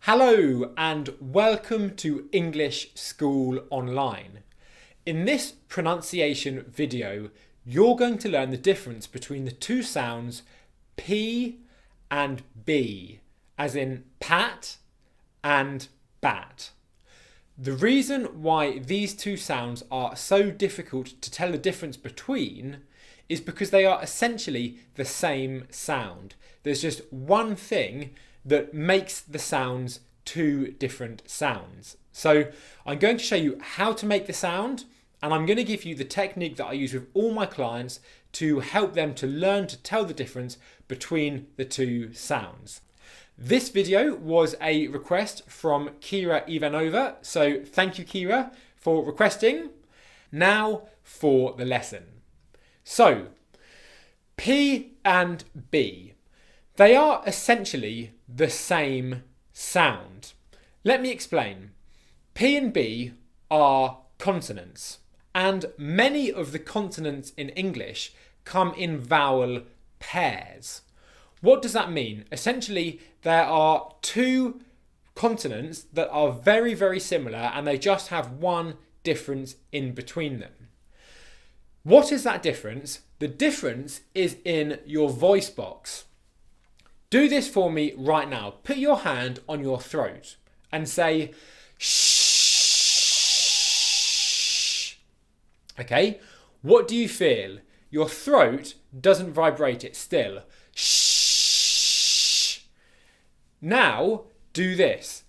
Hello and welcome to English School Online. In this pronunciation video, you're going to learn the difference between the two sounds P and B, as in pat and bat. The reason why these two sounds are so difficult to tell the difference between is because they are essentially the same sound. There's just one thing that makes the sounds two different sounds. So I'm going to show you how to make the sound, and I'm going to give you the technique that I use with all my clients to help them to learn to tell the difference between the two sounds. This video was a request from Kira Ivanova, so thank you Kira for requesting. Now for the lesson. So, P and B. They are essentially the same sound. Let me explain. P and B are consonants, and many of the consonants in English come in vowel pairs. What does that mean? Essentially, there are two consonants that are very, very similar and they just have one difference in between them. What is that difference? The difference is in your voice box. Do this for me right now. Put your hand on your throat and say shh. Okay? What do you feel? Your throat doesn't vibrate, it's still. Shh. Now do this.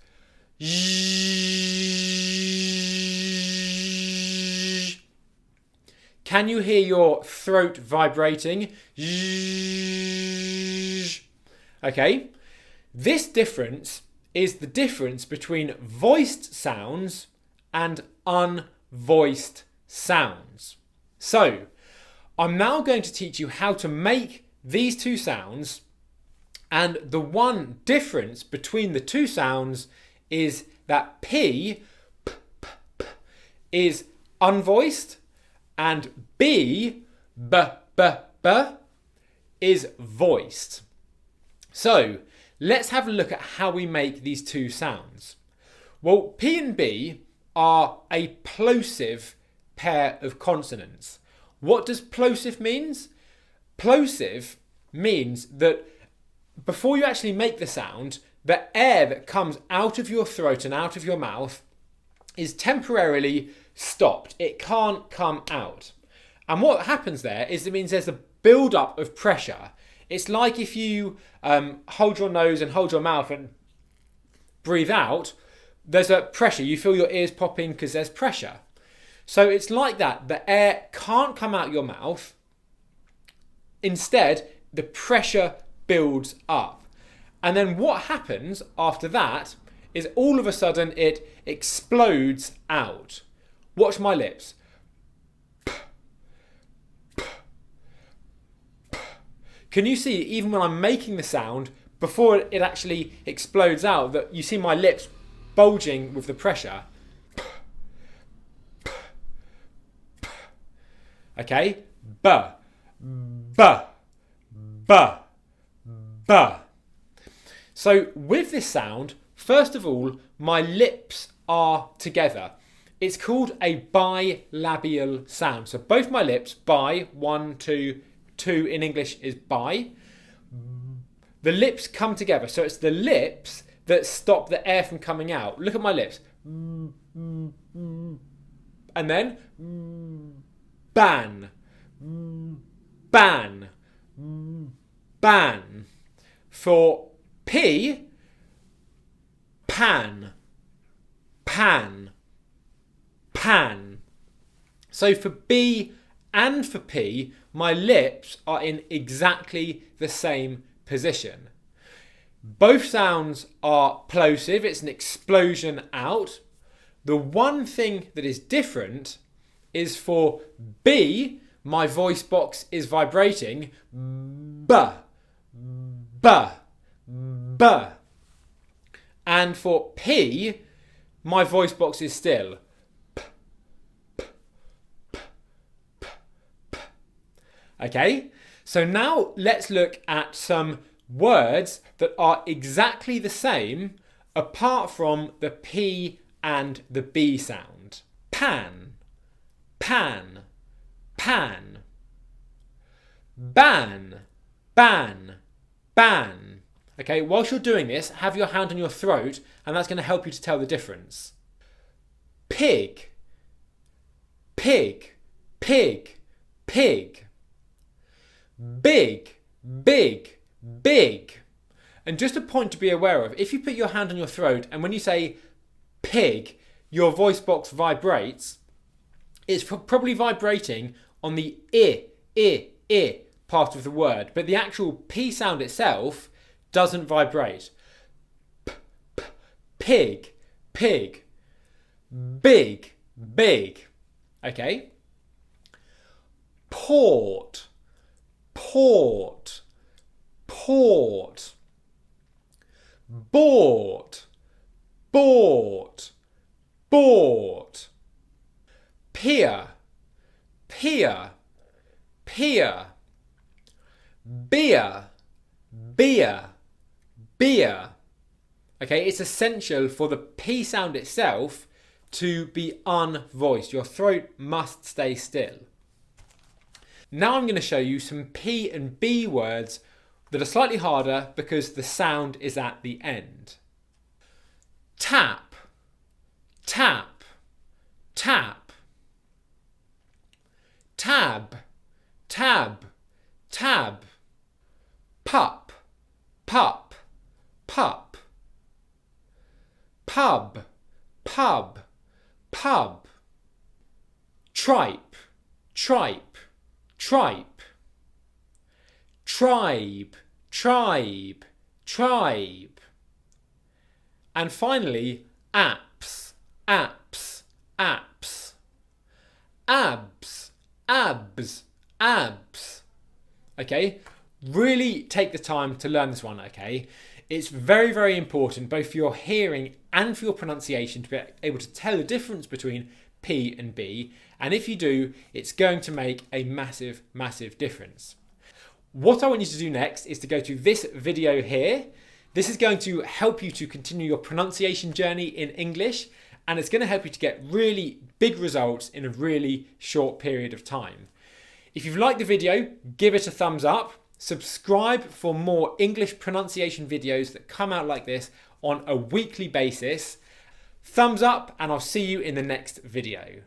Can you hear your throat vibrating? Okay, this difference is the difference between voiced sounds and unvoiced sounds. So, I'm now going to teach you how to make these two sounds, and the one difference between the two sounds is that P is unvoiced and B is voiced. So let's have a look at how we make these two sounds. Well, P and B are a plosive pair of consonants. What does plosive means? Plosive means that before you actually make the sound, the air that comes out of your throat and out of your mouth is temporarily stopped. It can't come out. And what happens there is it means there's a build-up of pressure. It's like if you hold your nose and hold your mouth and breathe out, there's a pressure. You feel your ears popping because there's pressure. So it's like that. The air can't come out your mouth. Instead, the pressure builds up. And then what happens after that is all of a sudden it explodes out. Watch my lips. Can you see, even when I'm making the sound, before it actually explodes out, that you see my lips bulging with the pressure? Okay? B, b, b, b. So with this sound, first of all, my lips are together. It's called a bilabial sound. So both my lips, bi, 1, 2, 2 in English is bi. The lips come together. So it's the lips that stop the air from coming out. Look at my lips. And then ban, ban, ban. For P, pan, pan, pan. So for B and for P, my lips are in exactly the same position. Both sounds are plosive, it's an explosion out. The one thing that is different is for B, my voice box is vibrating, b, b, b. And for P, my voice box is still. Okay, so now let's look at some words that are exactly the same apart from the P and the B sound. Pan, pan, pan. Ban, ban, ban. Okay, whilst you're doing this, have your hand on your throat, and that's going to help you to tell the difference. Pig, pig, pig, pig. Big, big, big. And just a point to be aware of, if you put your hand on your throat and when you say pig, your voice box vibrates, it's probably vibrating on the I part of the word, but the actual P sound itself doesn't vibrate. Pig, pig. Big, big. Okay? Port, port, port. Bought, bought, bought. Peer, peer, peer. Beer, beer, beer. Okay, it's essential for the P sound itself to be unvoiced. Your throat must stay still. Now I'm going to show you some P and B words that are slightly harder because the sound is at the end. Tap, tap, tap. Tab, tab, tab. Pup, pup, pup. Pub, pub, pub. Tripe, tripe, tripe. Tribe, tribe, tribe. And finally, apps, apps, apps. Abs, abs, abs. Okay, really take the time to learn this one, okay? It's very, very important both for your hearing and for your pronunciation to be able to tell the difference between P and B. And if you do, it's going to make a massive, massive difference. What I want you to do next is to go to this video here. This is going to help you to continue your pronunciation journey in English, and it's going to help you to get really big results in a really short period of time. If you've liked the video, give it a thumbs up. Subscribe for more English pronunciation videos that come out like this on a weekly basis. Thumbs up, and I'll see you in the next video.